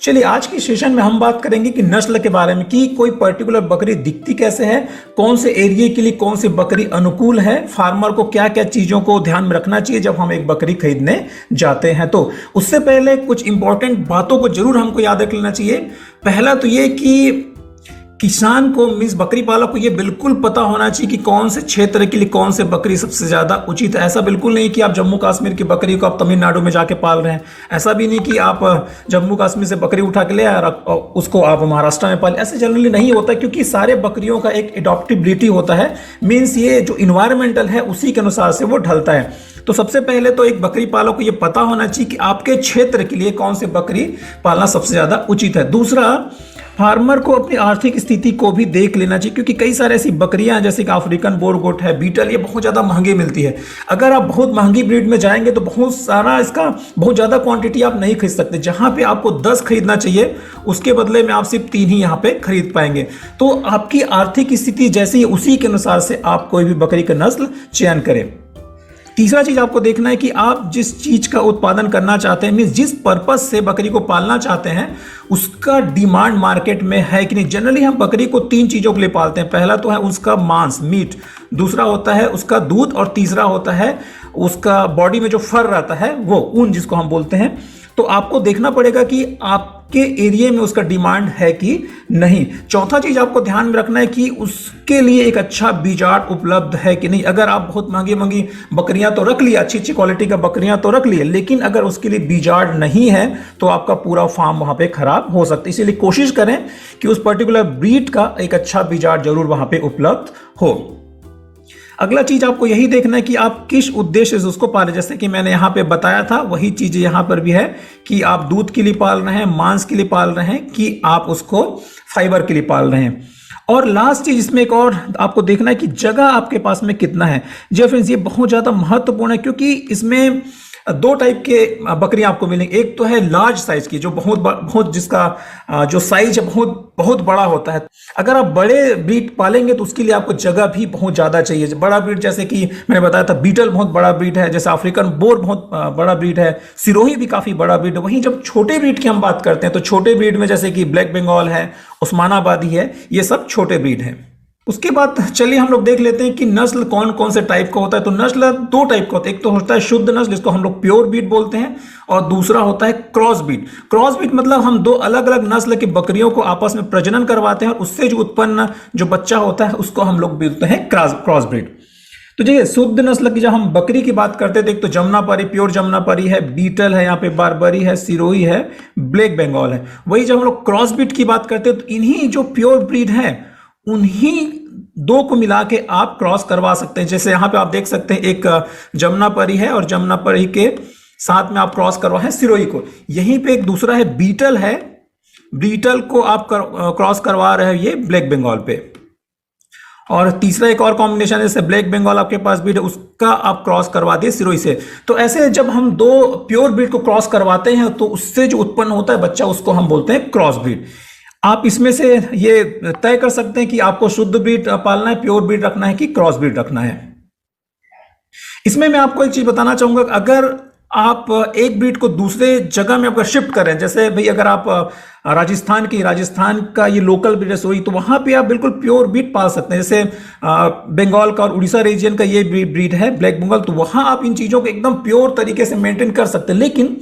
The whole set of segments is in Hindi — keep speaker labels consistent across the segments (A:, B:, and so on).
A: चलिए आज की सेशन में हम बात करेंगे कि नस्ल के बारे में, कि कोई पर्टिकुलर बकरी दिखती कैसे है, कौन से एरिया के लिए कौन सी बकरी अनुकूल है, फार्मर को क्या क्या चीजों को ध्यान में रखना चाहिए जब हम एक बकरी खरीदने जाते हैं। तो उससे पहले कुछ इंपॉर्टेंट बातों को जरूर हमको याद रख लेना चाहिए। पहला तो ये कि किसान को मीन्स बकरी पालक को ये बिल्कुल पता होना चाहिए कि कौन से क्षेत्र के लिए कौन से बकरी सबसे ज्यादा उचित है। ऐसा बिल्कुल नहीं कि आप जम्मू कश्मीर की बकरी को आप तमिलनाडु में जाके पाल रहे हैं, ऐसा भी नहीं कि आप जम्मू कश्मीर से बकरी उठा के ले आए और उसको आप महाराष्ट्र में पाले, ऐसे जनरली नहीं होता, क्योंकि सारे बकरियों का एक एडॉप्टिबिलिटी होता है। मीन्स ये जो इन्वायरमेंटल है उसी के अनुसार से वो ढलता है। तो सबसे पहले तो एक बकरी पालक को ये पता होना चाहिए कि आपके क्षेत्र के लिए कौन सी बकरी पालना सबसे ज्यादा उचित है। दूसरा, फार्मर को अपनी आर्थिक स्थिति को भी देख लेना चाहिए, क्योंकि कई सारे ऐसी बकरियां जैसे कि अफ्रीकन बोर गोट है, बीटल, ये बहुत ज़्यादा महंगी मिलती है। अगर आप बहुत महंगी ब्रीड में जाएंगे तो बहुत सारा इसका बहुत ज़्यादा क्वांटिटी आप नहीं खरीद सकते। जहां पे आपको 10 खरीदना चाहिए उसके बदले में आप सिर्फ 3 ही यहाँ पे खरीद पाएंगे। तो आपकी आर्थिक स्थिति जैसी है उसी के अनुसार से आप कोई भी बकरी का नस्ल चयन करें। तीसरा चीज आपको देखना है कि आप जिस चीज का उत्पादन करना चाहते हैं, मीन्स जिस पर्पस से बकरी को पालना चाहते हैं, उसका डिमांड मार्केट में है कि नहीं। जनरली हम बकरी को 3 चीजों के लिए पालते हैं। पहला तो है उसका मांस, मीट, दूसरा होता है उसका दूध, और तीसरा होता है उसका बॉडी में जो फर रहता है वो ऊन जिसको हम बोलते हैं। तो आपको देखना पड़ेगा कि आपके एरिया में उसका डिमांड है कि नहीं। चौथा चीज आपको ध्यान में रखना है कि उसके लिए एक अच्छा बीजाट उपलब्ध है कि नहीं। अगर आप बहुत महंगी महंगी बकरियां तो रख लिए, अच्छी अच्छी क्वालिटी का बकरियां तो रख लिए, लेकिन अगर उसके लिए बीजाट नहीं है तो आपका पूरा फार्म वहां पे खराब हो सकता है। इसीलिए कोशिश करें कि उस पर्टिकुलर ब्रीड का एक अच्छा बीजाट जरूर वहां पे उपलब्ध हो। अगला चीज आपको यही देखना है कि आप किस उद्देश्य से उसको पाले। जैसे कि मैंने यहाँ पे बताया था वही चीज यहाँ पर भी है कि आप दूध के लिए पाल रहे हैं, मांस के लिए पाल रहे हैं, कि आप उसको फाइबर के लिए पाल रहे हैं। और लास्ट चीज इसमें एक और आपको देखना है कि जगह आपके पास में कितना है। जी फ्रेंड्स, ये बहुत ज्यादा महत्वपूर्ण है, क्योंकि इसमें 2 टाइप के बकरियां आपको मिलेंगी। एक तो है लार्ज साइज की, जो बहुत जिसका जो साइज है बहुत बड़ा होता है। अगर आप बड़े ब्रीड पालेंगे तो उसके लिए आपको जगह भी बहुत ज्यादा चाहिए। बड़ा ब्रीड जैसे कि मैंने बताया था, बीटल बहुत बड़ा ब्रीड है, जैसे अफ्रीकन बोर बहुत बड़ा ब्रीड है, सिरोही भी काफी बड़ा ब्रीड है। वहीं जब छोटे ब्रीड की हम बात करते हैं तो छोटे ब्रीड में जैसे कि ब्लैक बंगाल है, उस्मानाबादी है, ये सब छोटे ब्रीड है। उसके बाद चलिए हम लोग देख लेते हैं कि नस्ल कौन कौन से टाइप का होता है। तो नस्ल 2 टाइप का होता है। एक तो होता है शुद्ध नस्ल, जिसको हम लोग प्योर ब्रीड बोलते हैं, और दूसरा होता है क्रॉस ब्रीड। क्रॉस ब्रीड मतलब हम 2 अलग अलग नस्ल की बकरियों को आपस में प्रजनन करवाते हैं, और उससे जो उत्पन्न जो बच्चा होता है उसको हम लोग बोलते हैं क्रॉस ब्रीड। तो देखिए, शुद्ध नस्ल की जब हम बकरी की बात करते हैं तो एक तो जमुनापारी, प्योर जमुनापारी है, बीटल है, यहाँ पे बारबरी है, सिरोही है, ब्लैक बंगाल है। वही जब हम लोग क्रॉस ब्रीड की बात करते हैं तो इन्हीं जो प्योर ब्रीड है उन्हीं 2 को मिला के आप क्रॉस करवा सकते हैं। जैसे यहाँ पे आप देख सकते हैं एक जमुनापारी है, और जमुनापारी के साथ में आप क्रॉस करवा है सिरोही को। यहीं पे एक दूसरा है बीटल है, बीटल को आप क्रॉस करवा रहे हैं ये ब्लैक बंगाल पे। और तीसरा एक और कॉम्बिनेशन है, जैसे ब्लैक बंगाल आपके पास ब्रीड है, उसका आप क्रॉस करवा दिए सिरोही से। तो ऐसे जब हम 2 प्योर ब्रीड को क्रॉस करवाते हैं तो उससे जो उत्पन्न होता है बच्चा, उसको हम बोलते हैं क्रॉस ब्रीड। आप इसमें से ये तय कर सकते हैं कि आपको शुद्ध ब्रीड पालना है, प्योर ब्रीड रखना है, कि क्रॉस ब्रीड रखना है। इसमें मैं आपको एक चीज बताना चाहूंगा, अगर आप एक ब्रीड को दूसरे जगह में अगर शिफ्ट करें, जैसे भाई अगर आप राजस्थान का ये लोकल ब्रीड है, तो वहां पे आप बिल्कुल प्योर ब्रीड पाल सकते हैं। जैसे बंगाल का और उड़ीसा रीजन का ये ब्रीड है ब्लैक बंगाल, तो वहां आप इन चीजों को एकदम प्योर तरीके से मेंटेन कर सकते हैं। लेकिन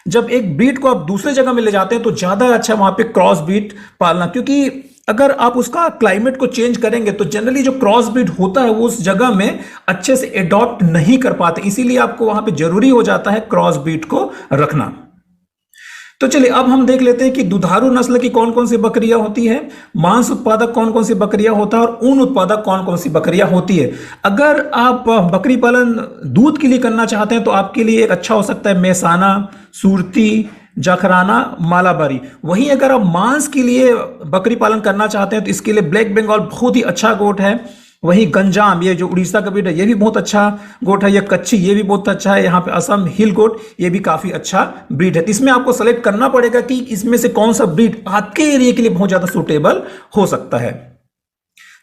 A: जब एक ब्रीड को आप दूसरे जगह में ले जाते हैं तो ज्यादा अच्छा वहां पे क्रॉस ब्रीड पालना, क्योंकि अगर आप उसका क्लाइमेट को चेंज करेंगे तो जनरली जो क्रॉस ब्रीड होता है वो उस जगह में अच्छे से एडॉप्ट नहीं कर पाते, इसीलिए आपको वहां पे जरूरी हो जाता है क्रॉस ब्रीड को रखना। तो चलिए अब हम देख लेते हैं कि दुधारू नस्ल की कौन कौन सी बकरियां होती है, मांस उत्पादक कौन कौन सी बकरियां होता है, और ऊन उत्पादक कौन कौन सी बकरियां होती है। अगर आप बकरी पालन दूध के लिए करना चाहते हैं तो आपके लिए एक अच्छा हो सकता है मेहसाना, सुरती, जाखराना, मालाबारी। वहीं अगर आप मांस के लिए बकरी पालन करना चाहते हैं तो इसके लिए ब्लैक बंगाल बहुत ही अच्छा गोट है। वहीं गंजाम, ये जो उड़ीसा का ब्रीड है, ये भी बहुत अच्छा गोट है। ये कच्ची, ये भी बहुत अच्छा है। यहाँ पे असम हिल गोट, ये भी काफी अच्छा ब्रीड है। तो इसमें आपको सेलेक्ट करना पड़ेगा कि इसमें से कौन सा ब्रीड आपके एरिया के लिए बहुत ज्यादा सुटेबल हो सकता है।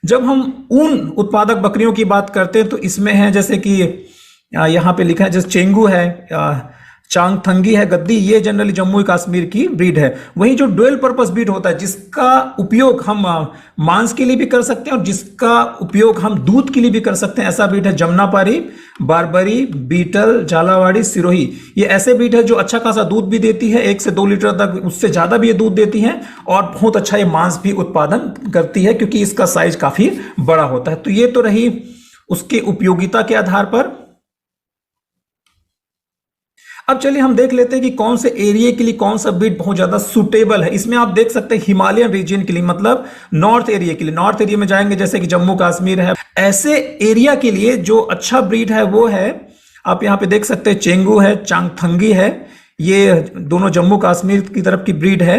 A: जब हम ऊन उत्पादक बकरियों की बात करते हैं तो इसमें है जैसे कि यहाँ पे लिखा है, जैसे चेंगू है, चांगथंगी है, गद्दी, ये जनरली जम्मू कश्मीर की ब्रीड है। वहीं जो डुअल पर्पस ब्रीड होता है, जिसका उपयोग हम मांस के लिए भी कर सकते हैं और जिसका उपयोग हम दूध के लिए भी कर सकते हैं, ऐसा ब्रीड है जमनापारी, बारबरी, बीटल, झालावाड़ी, सिरोही। ये ऐसे ब्रीड है जो अच्छा खासा दूध भी देती है, 1 से 2 लीटर तक, उससे ज्यादा भी ये दूध देती है और बहुत अच्छा ये मांस भी उत्पादन करती है क्योंकि इसका साइज काफी बड़ा होता है। तो ये तो रही उसके उपयोगिता के आधार पर। अब चलिए हम देख लेते हैं कि कौन से एरिया के लिए कौन सा ब्रीड बहुत ज्यादा सुटेबल है। इसमें आप देख सकते हैं हिमालयन रीजन के लिए, मतलब नॉर्थ एरिया के लिए, नॉर्थ एरिया में जाएंगे जैसे कि जम्मू कश्मीर है, ऐसे एरिया के लिए जो अच्छा ब्रीड है वो है, आप यहां पे देख सकते हैं चेंगू है, चांगथंगी है, ये दोनों जम्मू कश्मीर की तरफ की ब्रीड है।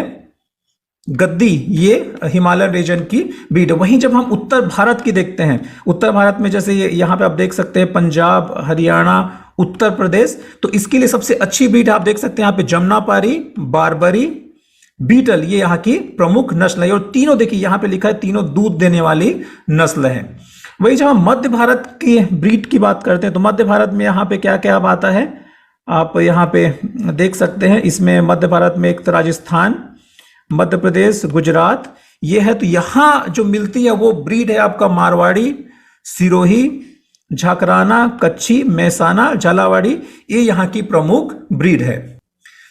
A: गद्दी ये हिमालयन रीजन की ब्रीड है। वहीं जब हम उत्तर भारत की देखते हैं, उत्तर भारत में जैसे यहाँ पे आप देख सकते हैं पंजाब, हरियाणा, उत्तर प्रदेश, तो इसके लिए सबसे अच्छी ब्रीड आप देख सकते हैं यहाँ पे जमनापारी, बारबरी, बीटल, ये यहाँ की प्रमुख नस्ल है। और तीनों देखिए यहाँ पे लिखा है तीनों दूध देने वाली नस्ल है। वही जब हम मध्य भारत की ब्रीड की बात करते हैं तो मध्य भारत में यहाँ पे क्या क्या आता है आप यहाँ पे देख सकते हैं। इसमें मध्य भारत में एक तो राजस्थान, मध्य प्रदेश, गुजरात ये है। तो यहां जो मिलती है वो ब्रीड है आपका मारवाड़ी, सिरोही, झाकराना, कच्छी, मेहसाना, झालावाड़ी, ये यहां की प्रमुख ब्रीड है।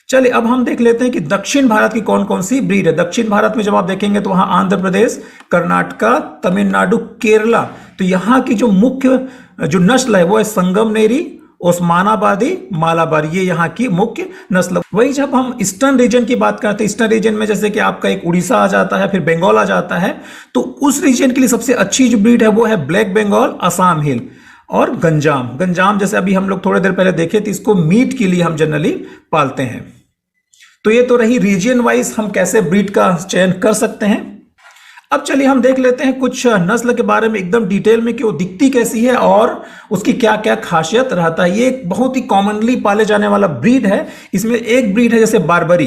A: चलिए अब हम देख लेते हैं कि दक्षिण भारत की कौन कौन सी ब्रीड है। दक्षिण भारत में जब आप देखेंगे तो वहां आंध्र प्रदेश, कर्नाटका, तमिलनाडु, केरला, तो यहां की जो मुख्य जो नस्ल है वो है संगमनेरी, ओस्मानाबादी, मालाबार, ये यहाँ की मुख्य नस्ल। वही जब हम ईस्टर्न रीजन की बात करते हैं, ईस्टर्न रीजन में जैसे कि आपका एक उड़ीसा आ जाता है, फिर बंगाल आ जाता है, तो उस रीजन के लिए सबसे अच्छी जो ब्रीड है वो है ब्लैक बंगाल, असम हिल और गंजाम। गंजाम जैसे अभी हम लोग थोड़ी देर पहले देखे थे, इसको मीट के लिए हम जनरली पालते हैं। तो ये तो रही रीजन वाइज हम कैसे ब्रीड का चयन कर सकते हैं। अब चलिए हम देख लेते हैं कुछ नस्ल के बारे में एकदम डिटेल में कि वो दिखती कैसी है और उसकी क्या क्या खासियत रहता है। ये एक बहुत ही कॉमनली पाले जाने वाला ब्रीड है। इसमें एक ब्रीड है जैसे बारबरी।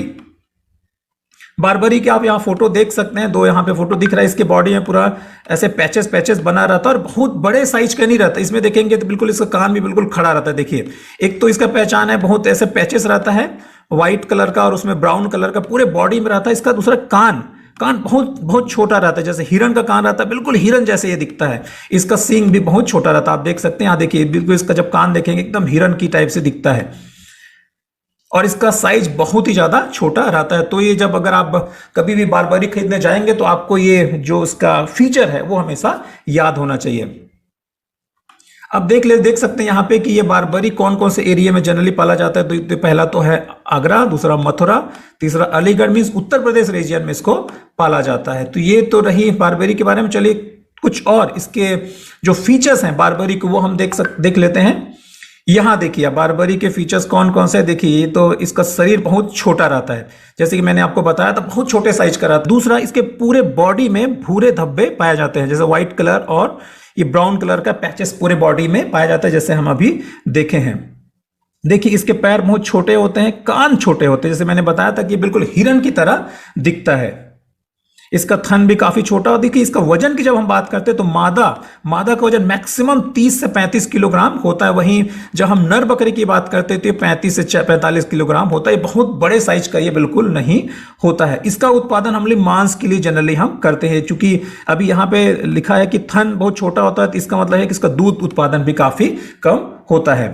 A: बारबरी के आप यहाँ फोटो देख सकते हैं, दो यहाँ पे फोटो दिख रहा है। इसके बॉडी में पूरा ऐसे पैचेस पैचेस बना रहता है और बहुत बड़े साइज का नहीं रहता। इसमें देखेंगे तो बिल्कुल इसका कान भी बिल्कुल खड़ा रहता है। देखिए एक तो इसका पहचान है, बहुत ऐसे पैचेस रहता है व्हाइट कलर का और उसमें ब्राउन कलर का पूरे बॉडी में रहता है। इसका दूसरा कान बहुत बहुत छोटा रहता है, जैसे हिरन का कान रहता है, बिल्कुल हिरन जैसे ये दिखता है। इसका सींग भी बहुत छोटा रहता है, आप देख सकते हैं। यहाँ देखिए बिल्कुल इसका जब कान देखेंगे एकदम हिरन की टाइप से दिखता है और इसका साइज बहुत ही ज्यादा छोटा रहता है। तो ये जब अगर आप कभी भी बारबरी खरीदने जाएंगे तो आपको ये जो इसका फीचर है वो हमेशा याद होना चाहिए। अब देख सकते हैं यहाँ पे कि ये बारबरी कौन कौन से एरिया में जनरली पाला जाता है। तो पहला तो है आगरा, दूसरा मथुरा, तीसरा अलीगढ़, मींस उत्तर प्रदेश रीजन में इसको पाला जाता है। तो ये तो रही बारबरी के बारे में। चलिए कुछ और इसके जो फीचर्स हैं बारबरी के वो हम देख लेते हैं। यहाँ देखिए बारबरी के फीचर्स कौन कौन से। देखिए ये तो इसका शरीर बहुत छोटा रहता है, जैसे कि मैंने आपको बताया था बहुत छोटे साइज का रहता है। दूसरा इसके पूरे बॉडी में भूरे धब्बे पाए जाते हैं, जैसे व्हाइट कलर और ये ब्राउन कलर का पैचेस पूरे बॉडी में पाया जाता है, जैसे हम अभी देखे हैं। देखिए इसके पैर बहुत छोटे होते हैं, कान छोटे होते हैं, जैसे मैंने बताया था कि बिल्कुल हिरन की तरह दिखता है। इसका थन भी काफी छोटा। और देखिए इसका वजन की जब हम बात करते हैं तो मादा का वजन मैक्सिमम 30 से 35 किलोग्राम होता है। वहीं जब हम नर बकरी की बात करते हैं तो ये 35 से 45 किलोग्राम होता है। बहुत बड़े साइज का ये बिल्कुल नहीं होता है। इसका उत्पादन हम मांस के लिए जनरली हम करते हैं। चूंकि अभी यहाँ पे लिखा है कि थन बहुत छोटा होता है, तो इसका मतलब है कि इसका दूध उत्पादन भी काफी कम होता है।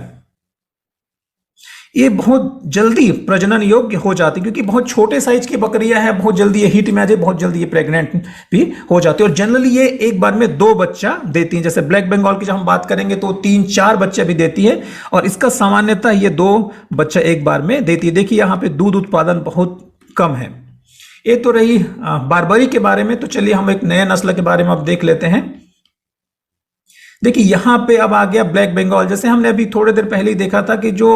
A: ये बहुत जल्दी प्रजनन योग्य हो जाती है क्योंकि बहुत छोटे साइज की बकरियां हैं, बहुत जल्दी ये हीट में आ जाए, बहुत जल्दी ये प्रेग्नेंट भी हो जाती है। और जनरली ये एक बार में 2 बच्चा देती हैं। जैसे ब्लैक बंगाल की जब हम बात करेंगे तो 3-4 बच्चे भी देती है और इसका सामान्यतः ये 2 बच्चा एक बार में देती है। देखिए यहाँ पे दूध उत्पादन बहुत कम है। ये तो रही बारबरी के बारे में। तो चलिए हम एक नए नस्ल के बारे में अब देख लेते हैं। देखिए यहाँ पे अब आ गया ब्लैक बंगाल। जैसे हमने अभी थोड़ी देर पहले ही देखा था कि जो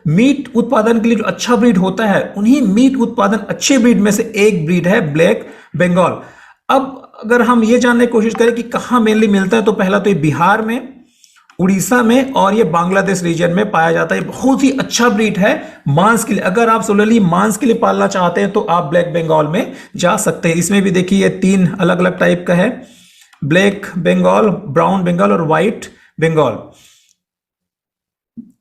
A: मीट उत्पादन के लिए जो अच्छा ब्रीड होता है, उन्हीं मीट उत्पादन अच्छे ब्रीड में से एक ब्रीड है ब्लैक बंगाल। अब अगर हम ये जानने की कोशिश करें कि कहाँ मेनली मिलता है, तो पहला तो ये बिहार में, उड़ीसा में और ये बांग्लादेश रीजन में पाया जाता है। बहुत ही अच्छा ब्रीड है मांस के लिए। अगर आप सोलरली मांस के लिए पालना चाहते हैं तो आप ब्लैक बंगाल में जा सकते हैं। इसमें भी देखिए 3 अलग अलग टाइप का है, ब्लैक बंगाल, ब्राउन बंगाल और व्हाइट बंगाल।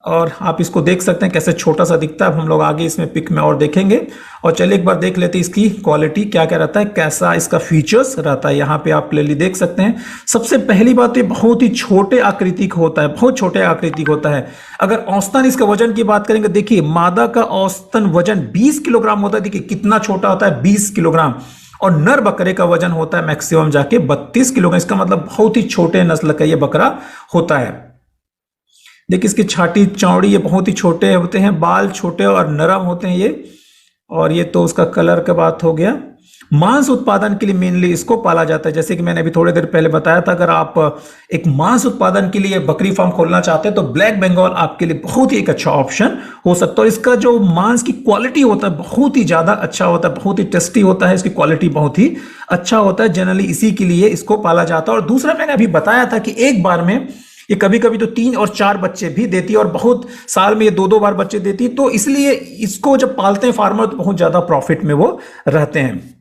A: और आप इसको देख सकते हैं कैसे छोटा सा दिखता है। हम लोग आगे इसमें पिक में और देखेंगे। और चलिए एक बार देख लेते हैं इसकी क्वालिटी क्या क्या रहता है, कैसा इसका फीचर्स रहता है। यहाँ पे आप क्लियरली देख सकते हैं। सबसे पहली बात ये बहुत ही छोटे आकृति का होता है, बहुत छोटे आकृति का होता है। अगर औसतन इसका वजन की बात करेंगे, देखिए मादा का औसतन वजन 20 किलोग्राम होता है। देखिए कितना छोटा होता है, 20 किलोग्राम। और नर बकरे का वजन होता है मैक्सिमम जाके 32 किलोग्राम। इसका मतलब बहुत ही छोटे नस्ल का ये बकरा होता है। देखिए इसकी छाती चौड़ी, ये बहुत ही छोटे होते हैं, बाल छोटे और नरम होते हैं ये। और ये तो उसका कलर का बात हो गया। मांस उत्पादन के लिए मेनली इसको पाला जाता है। जैसे कि मैंने अभी थोड़ी देर पहले बताया था, अगर आप एक मांस उत्पादन के लिए बकरी फार्म खोलना चाहते हैं तो ब्लैक बंगाल आपके लिए बहुत ही एक अच्छा ऑप्शन हो सकता है। और इसका जो मांस की क्वालिटी होता है बहुत ही ज्यादा अच्छा होता है, बहुत ही टेस्टी होता है। इसकी क्वालिटी बहुत ही अच्छा होता है। जनरली इसी के लिए इसको पाला जाता है। और दूसरा मैंने अभी बताया था कि एक बार में ये कभी कभी तो 3 और 4 बच्चे भी देती है, और बहुत साल में ये 2-2 बार बच्चे देती है। तो इसलिए इसको जब पालते हैं फार्मर तो बहुत ज्यादा प्रॉफिट में वो रहते हैं।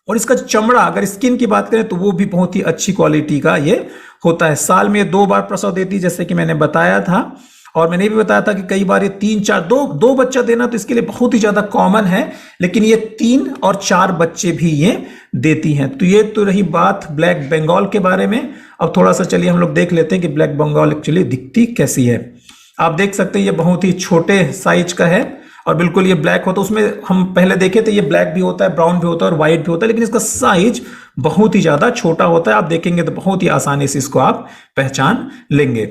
A: और इसका चमड़ा, अगर स्किन की बात करें तो वो भी बहुत ही अच्छी क्वालिटी का ये होता है। साल में 2 बार प्रसव देती है, जैसे कि मैंने बताया था। और मैंने भी बताया था कि कई बार ये 3-4 दो बच्चा देना तो इसके लिए बहुत ही ज्यादा कॉमन है, लेकिन ये 3 और 4 बच्चे भी ये देती हैं। तो ये तो रही बात ब्लैक बंगाल के बारे में। अब थोड़ा सा चलिए हम लोग देख लेते हैं कि ब्लैक बंगाल एक्चुअली दिखती कैसी है। आप देख सकते हैं ये बहुत ही छोटे साइज का है और बिल्कुल ये ब्लैक होता है। उसमें हम पहले देखे थे ये ब्लैक भी होता है, ब्राउन भी होता है और व्हाइट भी होता है, लेकिन इसका साइज बहुत ही ज्यादा छोटा होता है। आप देखेंगे तो बहुत ही आसानी से इसको आप पहचान लेंगे।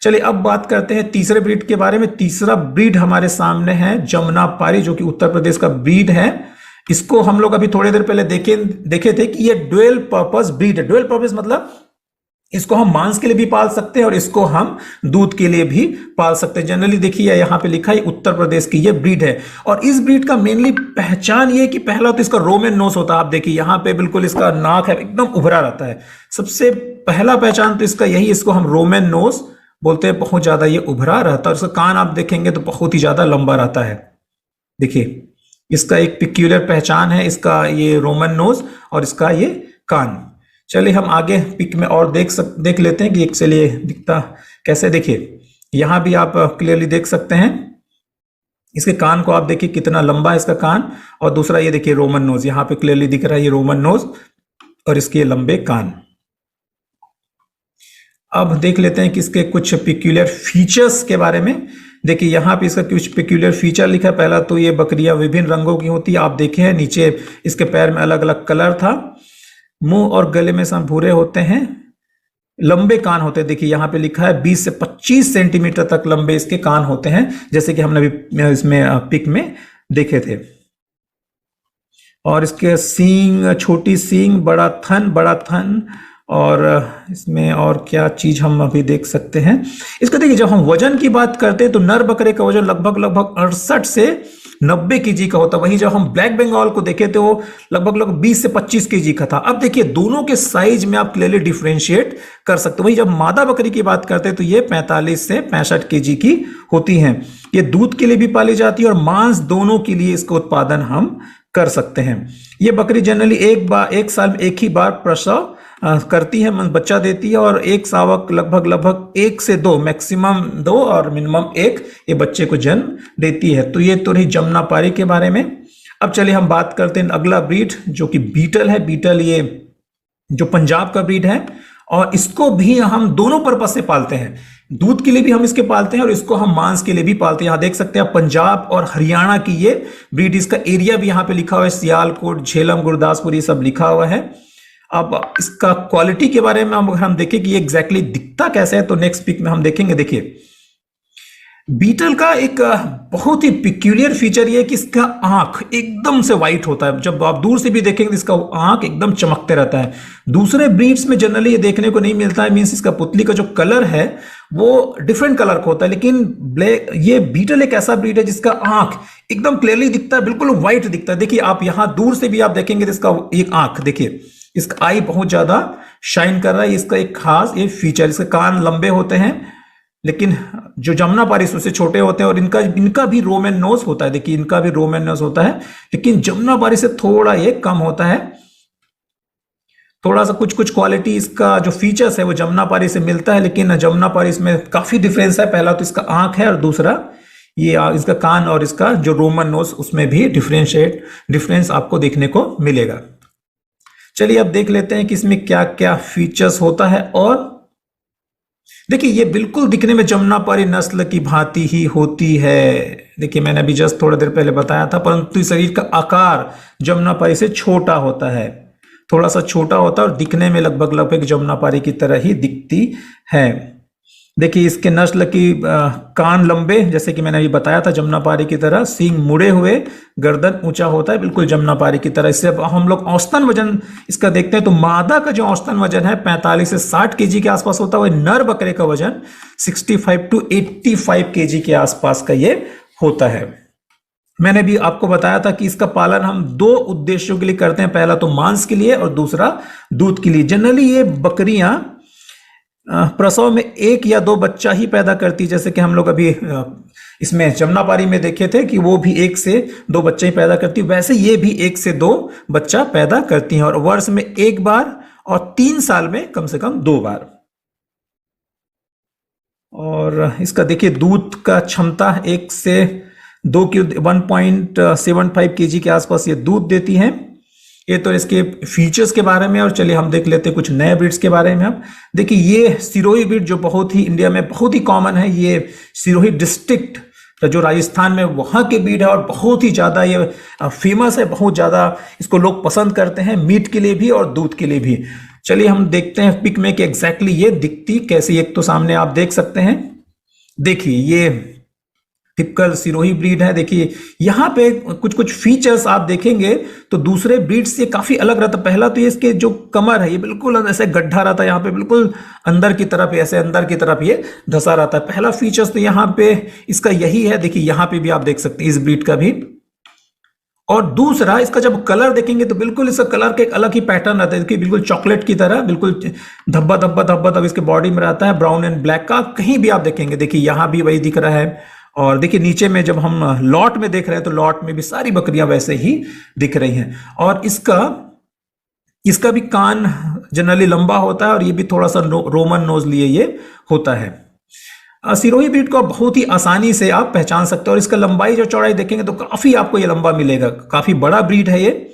A: चलिए अब बात करते हैं तीसरे ब्रीड के बारे में। तीसरा ब्रीड हमारे सामने है जमुनापारी, जो कि उत्तर प्रदेश का ब्रीड है। इसको हम लोग अभी थोड़ी देर पहले देखे थे कि ये ड्यूअल पर्पस ब्रीड है। ड्यूअल पर्पस मतलब इसको हम मांस के लिए भी पाल सकते हैं और इसको हम दूध के लिए भी पाल सकते हैं। जनरली देखिए यहाँ पे लिखा है उत्तर प्रदेश की ये ब्रीड है। और इस ब्रीड का मेनली पहचान ये कि पहला तो इसका रोमन नोज होता है। आप देखिए यहाँ पे बिल्कुल इसका नाक है एकदम उभरा रहता है। सबसे पहला पहचान तो इसका यही, इसको हम रोमन नोज बोलते हैं। बहुत ज्यादा ये उभरा रहता है और इसका कान आप देखेंगे तो बहुत ही ज्यादा लंबा रहता है। देखिए इसका एक पिक्यूलर पहचान है, इसका ये रोमन नोज और इसका ये कान। चलिए हम आगे पिक में और देख लेते हैं कि एक चलिए दिखता कैसे। देखिए यहां भी आप क्लियरली देख सकते हैं इसके कान को। आप देखिए कितना लंबा है इसका कान। और दूसरा ये देखिए रोमन नोज, यहाँ पे क्लियरली दिख रहा है ये रोमन नोज और इसके लंबे कान। अब देख लेते हैं कि इसके कुछ पिक्यूलर फीचर्स के बारे में। देखिए यहाँ पे इसका कुछ पिक्यूलर फीचर लिखा है। पहला तो ये बकरियां विभिन्न रंगों की होती है। आप देखे हैं नीचे इसके पैर में अलग अलग कलर था। मुंह और गले में सब भूरे होते हैं, लंबे कान होते हैं। देखिए यहाँ पे लिखा है 20 से 25 सेंटीमीटर तक लंबे इसके कान होते हैं, जैसे कि हमने अभी इसमें पिक में देखे थे। और इसके सींग, छोटी सींग, बड़ा थन। और इसमें और क्या चीज हम अभी देख सकते हैं इसका। देखिए जब हम वजन की बात करते हैं तो नर बकरे का वजन लगभग 68 से 90 केजी का होता है। वहीं जब हम ब्लैक बंगाल को देखे तो वो लगभग 20 से 25 केजी का था। अब देखिए दोनों के साइज में आप क्लियरली डिफरेंशिएट कर सकते हो। वहीं जब मादा बकरी की बात करते हैं तो ये 45 से 65 केजी की होती हैं। ये दूध के लिए भी पाली जाती है और मांस दोनों के लिए इसका उत्पादन हम कर सकते हैं। ये बकरी जनरली एक साल में एक ही बार प्रसव करती है, बच्चा देती है। और एक सावक लगभग 1 से 2, मैक्सिमम 2 और मिनिमम 1 ये बच्चे को जन्म देती है। तो ये तो रही जमुनापारी के बारे में। अब चलिए हम बात करते हैं अगला ब्रीड जो कि बीटल है। बीटल ये जो पंजाब का ब्रीड है और इसको भी हम दोनों पर्पज से पालते हैं। दूध के लिए भी हम इसके पालते हैं और इसको हम मांस के लिए भी पालते हैं। यहाँ देख सकते हैं पंजाब और हरियाणा की ये ब्रीड। इसका एरिया भी यहाँ पे लिखा हुआ है, सियालकोट, झेलम, गुरदासपुर, ये सब लिखा हुआ है। अब इसका क्वालिटी के बारे में हम देखें कि ये एग्जैक्टली दिखता कैसे है तो नेक्स्ट पिक में हम देखेंगे। देखिए बीटल का एक बहुत ही पिक्यूलियर फीचर ये है कि इसका आंख एकदम से व्हाइट होता है। जब आप दूर से भी देखेंगे तो इसका आंख एकदम चमकते रहता है। दूसरे ब्रीड्स में जनरली ये देखने को नहीं मिलता है। मींस इसका पुतली का जो कलर है वो डिफरेंट कलर का होता है, लेकिन ब्लैक ये बीटल एक ऐसा ब्रीड है जिसका आंख एकदम क्लियरली दिखता है, बिल्कुल व्हाइट दिखता है। देखिए आप यहां दूर से भी आप देखेंगे तो इसका एक आंख देखिए, इसका आई बहुत ज्यादा शाइन कर रहा है। इसका एक खास ये फीचर, इसके कान लंबे होते हैं लेकिन जो जमुनापारी उससे छोटे होते हैं। और इनका भी रोमन नोज होता है। देखिए इनका भी रोमन नोज होता है लेकिन जमुनापारी से थोड़ा ये कम होता है। थोड़ा सा कुछ कुछ क्वालिटी इसका जो फीचर्स है वो जमुनापारी से मिलता है, लेकिन जमुनापारी इसमें काफी डिफरेंस है। पहला तो इसका आंख है और दूसरा ये इसका कान और इसका जो रोमन नोज उसमें भी डिफरेंस आपको देखने को मिलेगा। चलिए अब देख लेते हैं कि इसमें क्या क्या फीचर्स होता है। और देखिए ये बिल्कुल दिखने में जमुनापारी नस्ल की भांति ही होती है। देखिए मैंने अभी जस्ट थोड़ा देर पहले बताया था, परंतु शरीर का आकार जमुनापारी से छोटा होता है, थोड़ा सा छोटा होता है और दिखने में लगभग लगभग जमुनापारी की तरह ही दिखती है। देखिए इसके नस्ल की कान लंबे, जैसे कि मैंने अभी बताया था जमुनापारी की तरह, सींग मुड़े हुए, गर्दन ऊंचा होता है बिल्कुल जमुनापारी की तरह। इससे अब हम लोग औसतन वजन इसका देखते हैं तो मादा का जो औसतन वजन है 45 से 60 केजी के आसपास होता है, वही नर बकरे का वजन 65 टू 85 केजी के आसपास का ये होता है। मैंने भी आपको बताया था कि इसका पालन हम दो उद्देश्यों के लिए करते हैं, पहला तो मांस के लिए और दूसरा दूध के लिए। जनरली ये बकरियां प्रसव में एक या दो बच्चा ही पैदा करती, जैसे कि हम लोग अभी इसमें जमुनापारी में देखे थे कि वो भी एक से दो बच्चे ही पैदा करती, वैसे ये भी एक से दो बच्चा पैदा करती हैं, और वर्ष में एक बार और 3 साल में कम से कम 2 बार। और इसका देखिए दूध का क्षमता 1 से 2 की 1.75 केजी के आसपास ये दूध देती हैं। ये तो इसके फीचर्स के बारे में। और चलिए हम देख लेते हैं कुछ नए ब्रीड्स के बारे में। हम देखिए ये सिरोही ब्रीड जो बहुत ही इंडिया में बहुत ही कॉमन है, ये सिरोही डिस्ट्रिक्ट जो राजस्थान में वहाँ के ब्रीड है और बहुत ही ज़्यादा ये फेमस है, बहुत ज़्यादा इसको लोग पसंद करते हैं मीट के लिए भी और दूध के लिए भी। चलिए हम देखते हैं पिक में कि एग्जैक्टली ये दिखती कैसी। एक तो सामने आप देख सकते हैं, देखिए ये टिपिकल सिरोही ब्रीड है। देखिए यहाँ पे कुछ कुछ फीचर्स आप देखेंगे तो दूसरे ब्रीड से काफी अलग रहता है। पहला तो ये इसके जो कमर है ये बिल्कुल ऐसे गड्ढा रहता है, यहाँ पे बिल्कुल अंदर की तरफ ऐसे अंदर की तरफ ये धसा रहता है। पहला फीचर्स तो यहाँ पे इसका यही है। देखिए यहाँ पे भी आप देख सकते हैं इस ब्रीड का भी। और दूसरा इसका जब कलर देखेंगे तो बिल्कुल इसका कलर का एक अलग ही पैटर्न रहता है। देखिए बिल्कुल चॉकलेट की तरह बिल्कुल धब्बा धब्बा धब्बा धब्बा इसके बॉडी में रहता है, ब्राउन एंड ब्लैक का। कहीं भी आप देखेंगे देखिए यहाँ भी वही दिख रहा है। और देखिए नीचे में जब हम लॉट में देख रहे हैं तो लॉट में भी सारी बकरियां वैसे ही दिख रही हैं। और इसका भी कान जनरली लंबा होता है और ये भी थोड़ा सा रोमन नोज लिए ये होता है। सिरोही ब्रीड को बहुत ही आसानी से आप पहचान सकते हो। और इसका लंबाई जो चौड़ाई देखेंगे तो काफी आपको ये लंबा मिलेगा, काफी बड़ा ब्रीड है ये,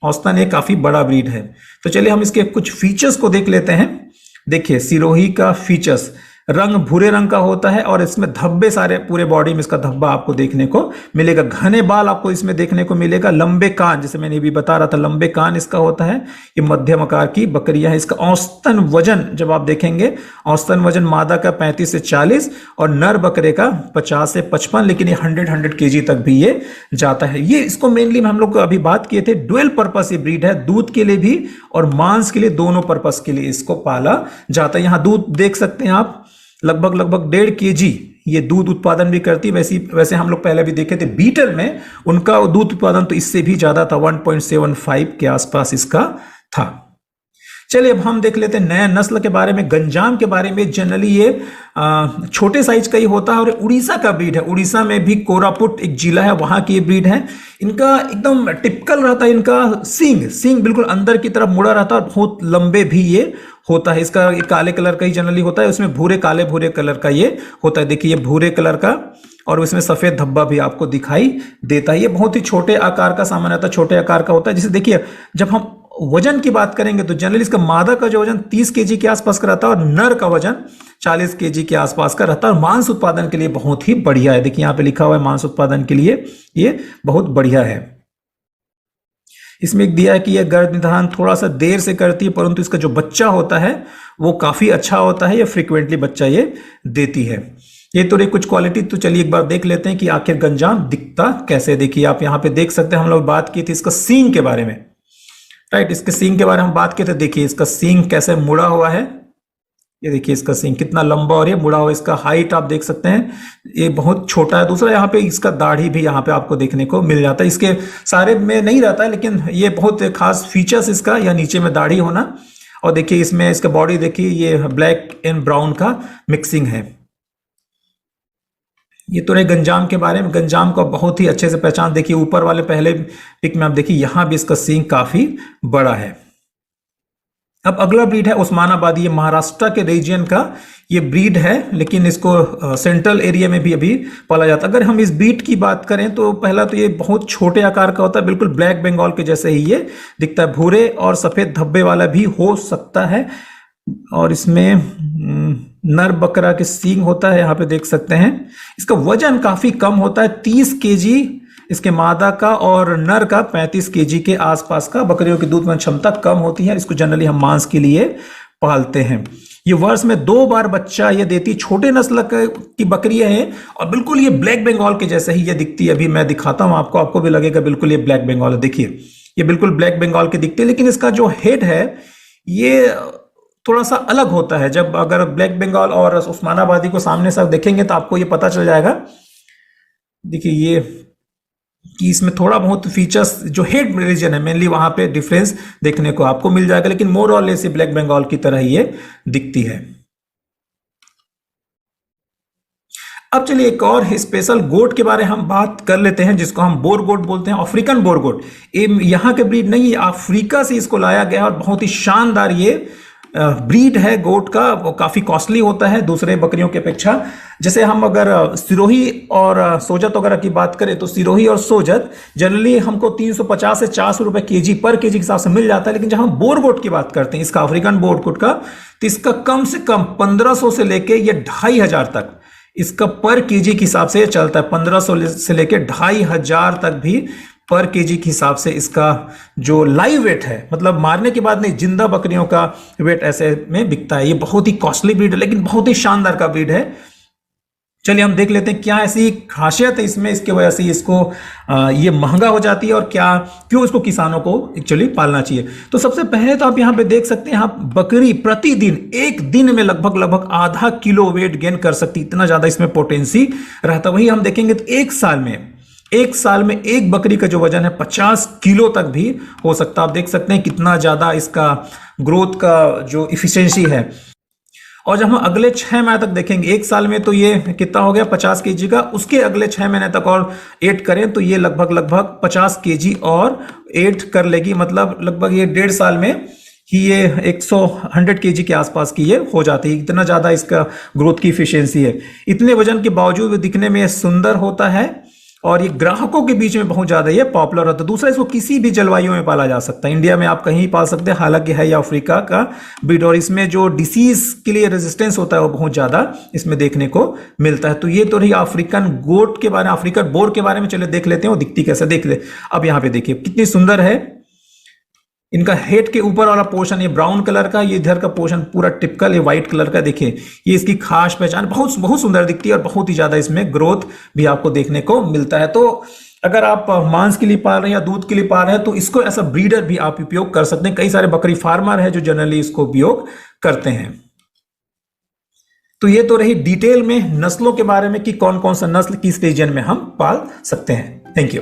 A: औसतन ये काफी बड़ा ब्रीड है। तो चलिए हम इसके कुछ फीचर्स को देख लेते हैं। देखिए सिरोही का फीचर्स, रंग भूरे रंग का होता है और इसमें धब्बे सारे, पूरे बॉडी में इसका धब्बा आपको देखने को मिलेगा। घने बाल आपको इसमें देखने को मिलेगा। लंबे कान, जैसे मैंने भी बता रहा था, लंबे कान इसका होता है। ये मध्यम आकार की बकरियां है। इसका औसतन वजन जब आप देखेंगे, औसतन वजन मादा का 35 से 40 और नर बकरे का 50 से 55, लेकिन ये 100 केजी तक भी ये जाता है। ये इसको मेनली हम लोग अभी बात किए थे, डुअल पर्पस ये ब्रीड है, दूध के लिए भी और मांस के लिए, दोनों पर्पस के लिए इसको पाला जाता है। यहाँ दूध देख सकते हैं आप, लगभग 1.5 केजी ये दूध उत्पादन भी करती है। वैसे हम लोग पहले भी देखे थे बीटल में, उनका दूध उत्पादन तो इससे भी ज्यादा था, 1.75 के आसपास इसका था। चलिए अब हम देख लेते हैं नया नस्ल के बारे में, गंजाम के बारे में। जनरली ये छोटे साइज का ही होता है और उड़ीसा का ब्रीड है। उड़ीसा में भी कोरापुट एक जिला है, वहां की ये ब्रीड है। इनका एकदम टिपिकल रहता है, इनका सींग बिल्कुल अंदर की तरफ मुड़ा रहता है और बहुत लंबे भी ये होता है। इसका काले कलर का ही जनरली होता है, उसमें काले भूरे कलर का ये होता है। देखिए ये भूरे कलर का और उसमें सफेद धब्बा भी आपको दिखाई देता है। ये बहुत ही छोटे आकार का सामान आता है, छोटे आकार का होता है। जैसे देखिए जब हम वजन की बात करेंगे तो जनरली इसका मादा का जो वजन 30 केजी के आसपास का रहता है और नर का वजन 40 केजी के आसपास का रहता है। और मांस उत्पादन के लिए बहुत ही बढ़िया है। देखिए यहाँ पे लिखा हुआ है मांस उत्पादन के लिए ये बहुत बढ़िया है। इसमें एक दिया है कि यह गर्भनिधान थोड़ा सा देर से करती है, परंतु इसका जो बच्चा होता है वो काफी अच्छा होता है, ये फ्रीक्वेंटली बच्चा ये देती है। ये तो रही कुछ क्वालिटी। तो चलिए एक बार देख लेते हैं कि आखिर गंजाम दिखता कैसे। देखिए आप यहाँ पे देख सकते हैं, हम लोग बात की थी इसका सींग के बारे में, राइट। इसके सींग के बारे में हम बात किए थे। देखिए इसका सींग कैसे मुड़ा हुआ है, ये देखिए इसका सींग कितना लंबा और ये मुड़ा हुआ। इसका हाइट आप देख सकते हैं, ये बहुत छोटा है। दूसरा यहाँ पे इसका दाढ़ी भी यहाँ पे आपको देखने को मिल जाता है। इसके सारे में नहीं रहता है, लेकिन ये बहुत खास फीचर्स इसका, या नीचे में दाढ़ी होना। और देखिए इसमें इसका बॉडी देखिए ये ब्लैक एंड ब्राउन का मिक्सिंग है। ये तो रहे गंजाम के बारे में। गंजाम को बहुत ही अच्छे से पहचान, देखिए ऊपर वाले पहले पिक में आप देखिए यहाँ भी इसका सींग काफी बड़ा है। अब अगला ब्रीड है उस्मानाबादी, ये महाराष्ट्र के रीजन का ये ब्रीड है, लेकिन इसको सेंट्रल एरिया में भी अभी पाला जाता है। अगर हम इस ब्रीड की बात करें तो पहला तो ये बहुत छोटे आकार का होता है, बिल्कुल ब्लैक बंगाल के जैसे ही ये दिखता है। भूरे और सफेद धब्बे वाला भी हो सकता है, और इसमें नर बकरा के सींग होता है, यहाँ पे देख सकते हैं। इसका वजन काफी कम होता है, 30 केजी इसके मादा का, और नर का 35 केजी के आसपास का। बकरियों की दूध में क्षमता कम होती है, इसको जनरली हम मांस के लिए पालते हैं। ये वर्ष में 2 बार बच्चा ये देती, छोटे नस्ल की बकरियां हैं, और बिल्कुल ये ब्लैक बंगाल के जैसे ही ये दिखती है। अभी मैं दिखाता हूं आपको, आपको भी लगेगा बिल्कुल ये ब्लैक बंगाल है। देखिए ये बिल्कुल ब्लैक बंगाल की दिखती है, लेकिन इसका जो हेड है ये थोड़ा सा अलग होता है। जब अगर ब्लैक बंगाल और उस्मानाबादी को सामने से देखेंगे तो आपको ये पता चल जाएगा। देखिए ये कि इसमें थोड़ा बहुत फीचर्स जो हेड रीजन है मेनली वहां पे डिफरेंस देखने को आपको मिल जाएगा, लेकिन मोर और लेस ब्लैक बंगाल की तरह ये दिखती है। अब चलिए एक और स्पेशल गोट के बारे में हम बात कर लेते हैं, जिसको हम बोर गोट बोलते हैं, अफ्रीकन बोर गोट। ये यहाँ के ब्रीड नहीं है, अफ्रीका से इसको लाया गया, और बहुत ही शानदार ये ब्रीड है गोट का। वो काफी कॉस्टली होता है दूसरे बकरियों की अपेक्षा। जैसे हम अगर सिरोही और सोजत वगैरह की बात करें तो सिरोही और सोजत जनरली हमको 350 से 400 रुपए केजी पर केजी के हिसाब से मिल जाता है, लेकिन जब हम बोर गोट की बात करते हैं, इसका अफ्रीकन बोर गोट का, तो इसका कम से कम 1500 से लेके ये 2500 तक इसका पर केजी के हिसाब से चलता है। 1500 से लेके 2500 तक भी पर केजी के हिसाब से इसका जो लाइव वेट है, मतलब मारने के बाद नहीं, जिंदा बकरियों का वेट ऐसे में बिकता है। ये बहुत ही कॉस्टली ब्रीड है, लेकिन बहुत ही शानदार का ब्रीड है। चलिए हम देख लेते हैं क्या ऐसी खासियत है इसमें, इसके वजह से इसको ये महंगा हो जाती है, और क्या क्यों इसको किसानों को एक्चुअली पालना चाहिए। तो सबसे पहले तो आप यहाँ पे देख सकते हैं, आप बकरी प्रतिदिन एक दिन में लगभग आधा किलो वेट गेन कर सकती, इतना ज्यादा इसमें पोटेंसी रहता। वही हम देखेंगे तो एक साल में एक बकरी का जो वजन है 50 किलो तक भी हो सकता। आप देख सकते हैं कितना ज्यादा इसका ग्रोथ का जो इफिशिएंसी है। और जब हम अगले 6 महीने तक देखेंगे, एक साल में तो ये कितना हो गया 50 केजी का, उसके अगले 6 महीने तक और ऐड करें तो ये लगभग 50 केजी और ऐड कर लेगी। मतलब लगभग ये 1.5 साल में ही ये 100 केजी के आसपास की ये हो जाती है। इतना ज्यादा इसका ग्रोथ की इफिशियंसी है। इतने वजन के बावजूद दिखने में सुंदर होता है, और ये ग्राहकों के बीच में बहुत ज्यादा ये पॉपुलर होता है। दूसरा, इसको किसी भी जलवायु में पाला जा सकता है, इंडिया में आप कहीं पाल सकते हैं, हालांकि है ये अफ्रीका का ब्रीड, और इसमें जो डिसीज के लिए रेजिस्टेंस होता है वो बहुत ज्यादा इसमें देखने को मिलता है। तो ये तो रही अफ्रीकन गोट के बारे में। अफ्रीकन बोर के बारे में चले देख लेते हैं वो दिखती कैसे, देख ले। अब यहाँ पे देखिए कितनी सुंदर है। इनका हेड के ऊपर वाला पोर्शन ये ब्राउन कलर का, ये इधर का पोर्शन पूरा टिपिकल ये व्हाइट कलर का। देखिए ये इसकी खास पहचान, बहुत सुंदर दिखती है, और बहुत ही ज्यादा इसमें ग्रोथ भी आपको देखने को मिलता है। तो अगर आप मांस के लिए पाल रहे हैं या दूध के लिए पाल रहे हैं तो इसको ऐसा ब्रीडर भी आप उपयोग कर सकते हैं। कई सारे बकरी फार्मर है जो जनरली इसको उपयोग करते हैं। तो ये तो रही डिटेल में नस्लों के बारे में कि कौन कौन सा नस्ल किस रीजन में हम पाल सकते हैं। Thank you.